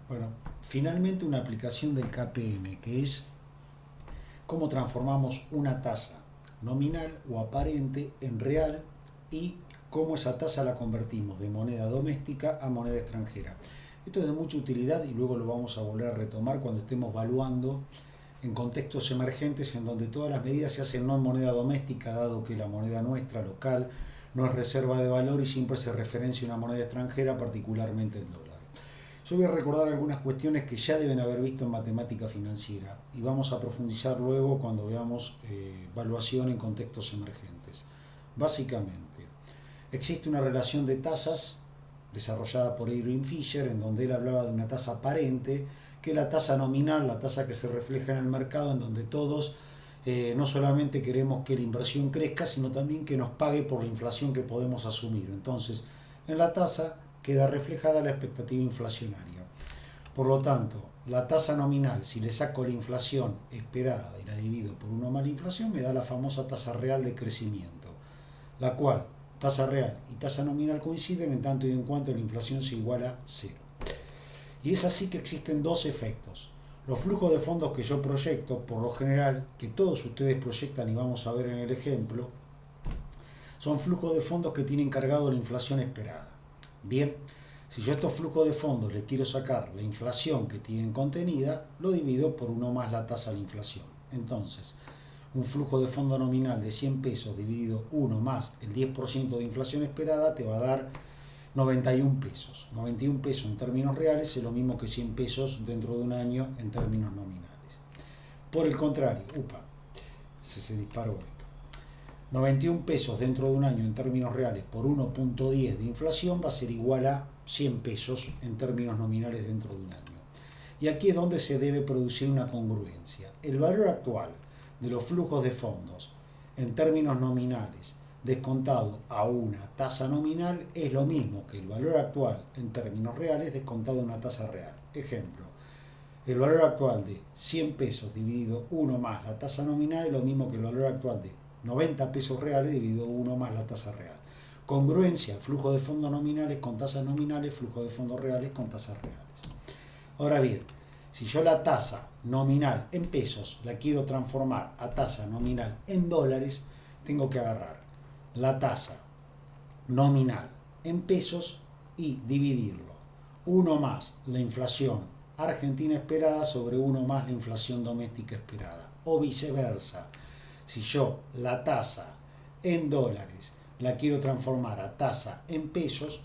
Bueno, finalmente una aplicación del KPM, que es cómo transformamos una tasa nominal o aparente en real y cómo esa tasa la convertimos de moneda doméstica a moneda extranjera. Esto es de mucha utilidad y luego lo vamos a volver a retomar cuando estemos evaluando en contextos emergentes en donde todas las medidas se hacen no en moneda doméstica, dado que la moneda nuestra local no es reserva de valor y siempre se referencia a una moneda extranjera, particularmente el dólar. Yo voy a recordar algunas cuestiones que ya deben haber visto en matemática financiera y vamos a profundizar luego cuando veamos evaluación en contextos emergentes. Básicamente, existe una relación de tasas desarrollada por Irving Fisher en donde él hablaba de una tasa aparente, que es la tasa nominal, la tasa que se refleja en el mercado, en donde todos no solamente queremos que la inversión crezca, sino también que nos pague por la inflación que podemos asumir. Entonces, en la tasa queda reflejada la expectativa inflacionaria. Por lo tanto, la tasa nominal, si le saco la inflación esperada y la divido por 1 más la inflación, me da la famosa tasa real de crecimiento, la cual tasa real y tasa nominal coinciden en tanto y en cuanto la inflación se iguala a cero. Y es así que existen dos efectos. Los flujos de fondos que yo proyecto, por lo general, que todos ustedes proyectan y vamos a ver en el ejemplo, son flujos de fondos que tienen cargado la inflación esperada. Bien, si yo a estos flujos de fondos le quiero sacar la inflación que tienen contenida, lo divido por 1 más la tasa de inflación. Entonces, un flujo de fondo nominal de 100 pesos dividido 1 más el 10% de inflación esperada te va a dar 91 pesos. 91 pesos en términos reales es lo mismo que 100 pesos dentro de un año en términos nominales. Por el contrario, se disparó esto. 91 pesos dentro de un año en términos reales por 1.10 de inflación va a ser igual a 100 pesos en términos nominales dentro de un año. Y aquí es donde se debe producir una congruencia. El valor actual de los flujos de fondos en términos nominales descontado a una tasa nominal es lo mismo que el valor actual en términos reales descontado a una tasa real. Ejemplo, el valor actual de 100 pesos dividido 1 más la tasa nominal es lo mismo que el valor actual de 90 pesos reales dividido 1 más la tasa real. Congruencia, flujo de fondos nominales con tasas nominales, flujo de fondos reales con tasas reales. Ahora bien, si yo la tasa nominal en pesos la quiero transformar a tasa nominal en dólares, tengo que agarrar la tasa nominal en pesos y dividirlo 1 más la inflación argentina esperada sobre 1 más la inflación doméstica esperada, o viceversa. Si yo la tasa en dólares la quiero transformar a tasa en pesos,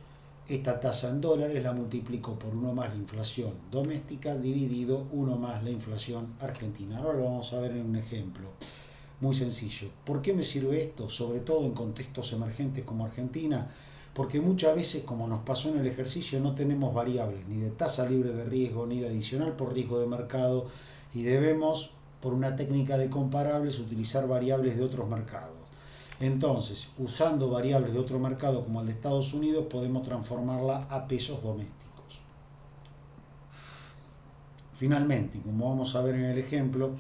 esta tasa en dólares la multiplico por 1 más la inflación doméstica dividido 1 más la inflación argentina. Ahora lo vamos a ver en un ejemplo muy sencillo. ¿Por qué me sirve esto? Sobre todo en contextos emergentes como Argentina, porque muchas veces, como nos pasó en el ejercicio, no tenemos variables ni de tasa libre de riesgo ni de adicional por riesgo de mercado y debemos, por una técnica de comparables, utilizar variables de otros mercados. Entonces, usando variables de otro mercado como el de Estados Unidos, podemos transformarla a pesos domésticos. Finalmente, como vamos a ver en el ejemplo,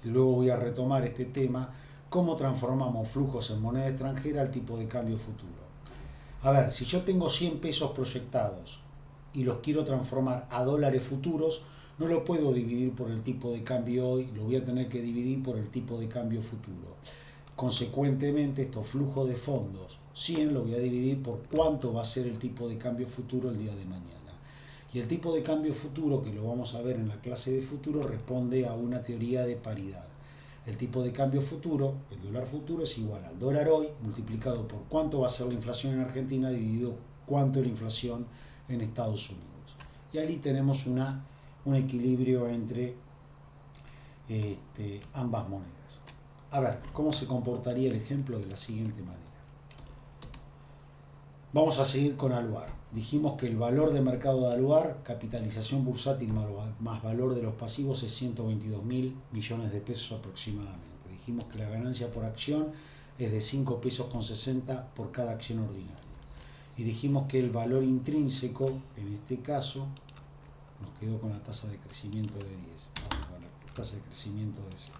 y luego voy a retomar este tema, cómo transformamos flujos en moneda extranjera al tipo de cambio futuro. A ver, si yo tengo 100 pesos proyectados y los quiero transformar a dólares futuros, no lo puedo dividir por el tipo de cambio hoy, lo voy a tener que dividir por el tipo de cambio futuro. Consecuentemente, estos flujos de fondos 100 lo voy a dividir por cuánto va a ser el tipo de cambio futuro el día de mañana. Y el tipo de cambio futuro, que lo vamos a ver en la clase de futuro, responde a una teoría de paridad. El tipo de cambio futuro, el dólar futuro, es igual al dólar hoy multiplicado por cuánto va a ser la inflación en Argentina dividido cuánto es la inflación en Estados Unidos. Y ahí tenemos un equilibrio entre ambas monedas. A ver, ¿cómo se comportaría el ejemplo de la siguiente manera? Vamos a seguir con Aluar. Dijimos que el valor de mercado de Aluar, capitalización bursátil más valor de los pasivos, es 122 mil millones de pesos aproximadamente. Dijimos que la ganancia por acción es de 5 pesos con 60 por cada acción ordinaria. Y dijimos que el valor intrínseco, en este caso, nos quedó con la tasa de crecimiento de 10. Vamos con la tasa de crecimiento de 0.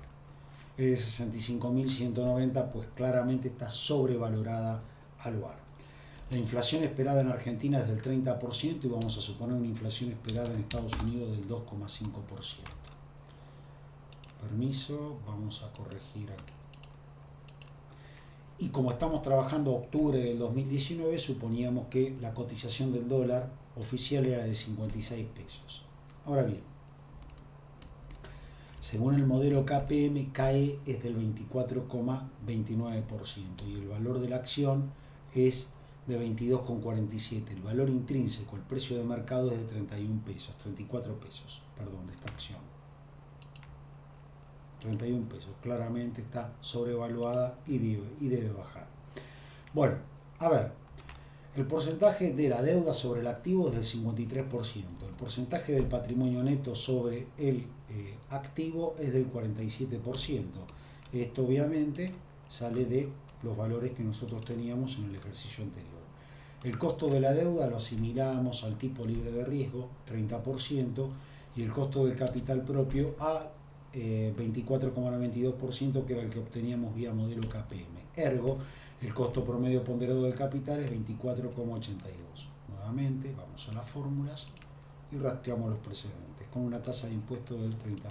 Es de 65.190, pues claramente está sobrevalorada Aluar. La inflación esperada en Argentina es del 30% y vamos a suponer una inflación esperada en Estados Unidos del 2,5%. Permiso, vamos a corregir aquí. Y como estamos trabajando octubre del 2019, suponíamos que la cotización del dólar oficial era de 56 pesos. Ahora bien, según el modelo KPM, CAE es del 24,29% y el valor de la acción es de 22,47. El valor intrínseco, el precio de mercado es de 34 pesos, perdón, de esta acción. 31 pesos, claramente está sobrevaluada y debe bajar. Bueno, a ver, el porcentaje de la deuda sobre el activo es del 53%, el porcentaje del patrimonio neto sobre el activo es del 47%. Esto obviamente sale de los valores que nosotros teníamos en el ejercicio anterior. El costo de la deuda lo asimilamos al tipo libre de riesgo, 30%, y el costo del capital propio a 24,92%, que era el que obteníamos vía modelo KPM. Ergo, el costo promedio ponderado del capital es 24,82. Nuevamente, vamos a las fórmulas y rastreamos los precedentes, con una tasa de impuesto del 30%.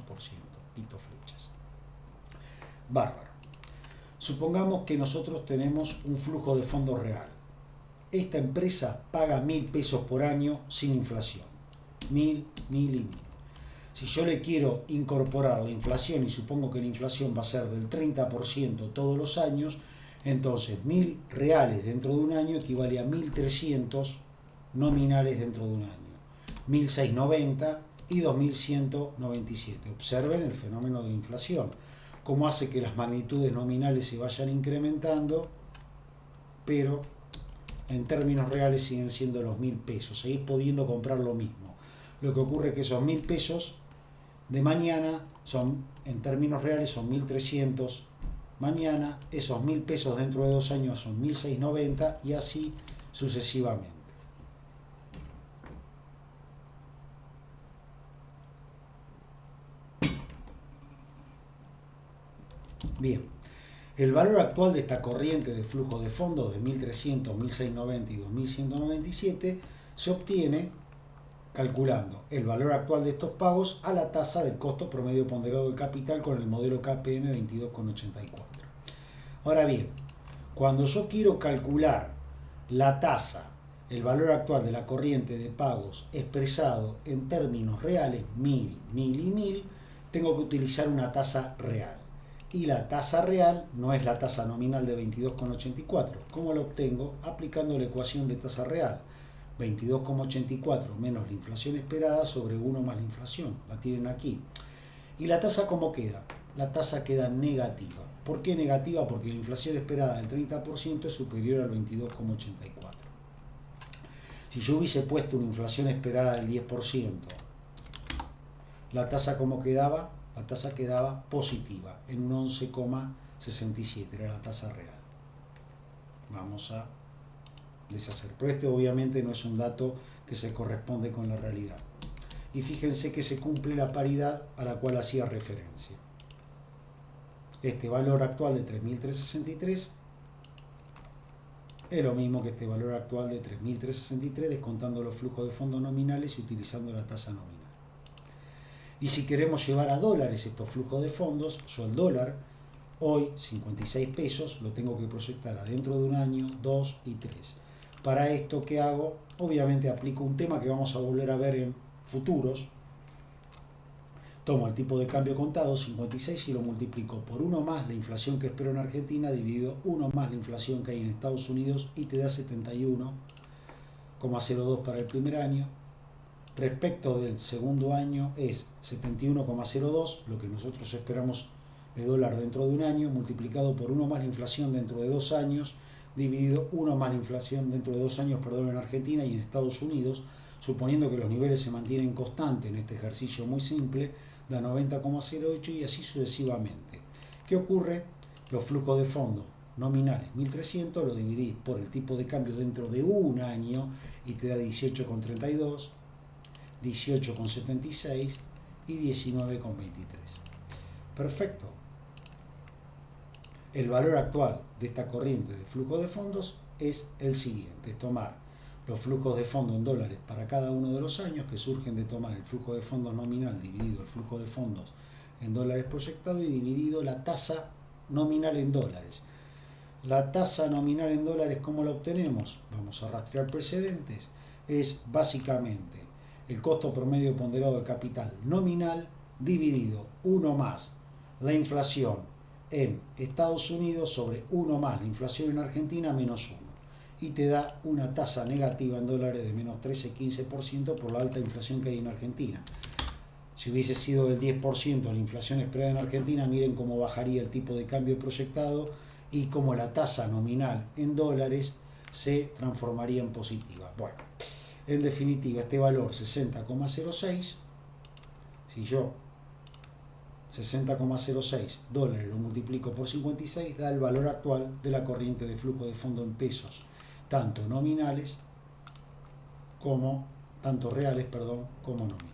Pito flechas. Bárbaro. Supongamos que nosotros tenemos un flujo de fondos real. Esta empresa paga 1.000 pesos por año sin inflación. 1.000, 1.000 y 1.000. Si yo le quiero incorporar la inflación y supongo que la inflación va a ser del 30% todos los años, entonces 1.000 reales dentro de un año equivale a 1.300 nominales dentro de un año. 1.690 y 2.197. Observen el fenómeno de la inflación, cómo hace que las magnitudes nominales se vayan incrementando, pero en términos reales siguen siendo los 1.000 pesos, seguís pudiendo comprar lo mismo. Lo que ocurre es que esos 1.000 pesos de mañana son, en términos reales, son 1.300 mañana, esos 1.000 pesos dentro de 2 años son 1.690 y así sucesivamente. Bien, el valor actual de esta corriente de flujo de fondos de 1.300, 1.690 y 2.197 se obtiene calculando el valor actual de estos pagos a la tasa del costo promedio ponderado del capital con el modelo KPM 22,84. Ahora bien, cuando yo quiero calcular la tasa, el valor actual de la corriente de pagos expresado en términos reales, 1.000, 1.000 y 1.000, tengo que utilizar una tasa real. Y la tasa real no es la tasa nominal de 22,84. ¿Cómo lo obtengo? Aplicando la ecuación de tasa real. 22,84 menos la inflación esperada sobre 1 más la inflación. La tienen aquí. ¿Y la tasa cómo queda? La tasa queda negativa. ¿Por qué negativa? Porque la inflación esperada del 30% es superior al 22,84. Si yo hubiese puesto una inflación esperada del 10%, ¿la tasa cómo quedaba? La tasa quedaba positiva, en un 11,67, era la tasa real. Vamos a deshacer. Pero este obviamente no es un dato que se corresponde con la realidad. Y fíjense que se cumple la paridad a la cual hacía referencia. Este valor actual de 3.363 es lo mismo que este valor actual de 3.363 descontando los flujos de fondos nominales y utilizando la tasa nominal. Y si queremos llevar a dólares estos flujos de fondos, yo el dólar, hoy 56 pesos, lo tengo que proyectar adentro de un año, 2 y 3. Para esto, ¿qué hago? Obviamente aplico un tema que vamos a volver a ver en futuros. Tomo el tipo de cambio contado, 56, y lo multiplico por 1 más la inflación que espero en Argentina, dividido 1 más la inflación que hay en Estados Unidos, y te da 71,02 para el primer año. Respecto del segundo año es 71,02, lo que nosotros esperamos de dólar dentro de un año, multiplicado por 1 más la inflación dentro de 2 años, dividido 1 más la inflación dentro de 2 años, en Argentina y en Estados Unidos, suponiendo que los niveles se mantienen constantes en este ejercicio muy simple, da 90,08 y así sucesivamente. ¿Qué ocurre? Los flujos de fondos nominales 1.300 lo dividís por el tipo de cambio dentro de un año y te da 18,32, 18,76 y 19,23. Perfecto. El valor actual de esta corriente de flujo de fondos es el siguiente, es tomar los flujos de fondos en dólares para cada uno de los años que surgen de tomar el flujo de fondos nominal dividido el flujo de fondos en dólares proyectado y dividido la tasa nominal en dólares. La tasa nominal en dólares, ¿cómo la obtenemos? Vamos a rastrear precedentes. Es básicamente el costo promedio ponderado del capital nominal dividido 1 más la inflación en Estados Unidos sobre 1 más la inflación en Argentina menos 1. Y te da una tasa negativa en dólares de menos 13-15% por la alta inflación que hay en Argentina. Si hubiese sido del 10% la inflación esperada en Argentina, miren cómo bajaría el tipo de cambio proyectado y cómo la tasa nominal en dólares se transformaría en positiva. Bueno, en definitiva, este valor 60,06, si yo 60,06 dólares lo multiplico por 56, da el valor actual de la corriente de flujo de fondo en pesos, tanto reales, como nominales.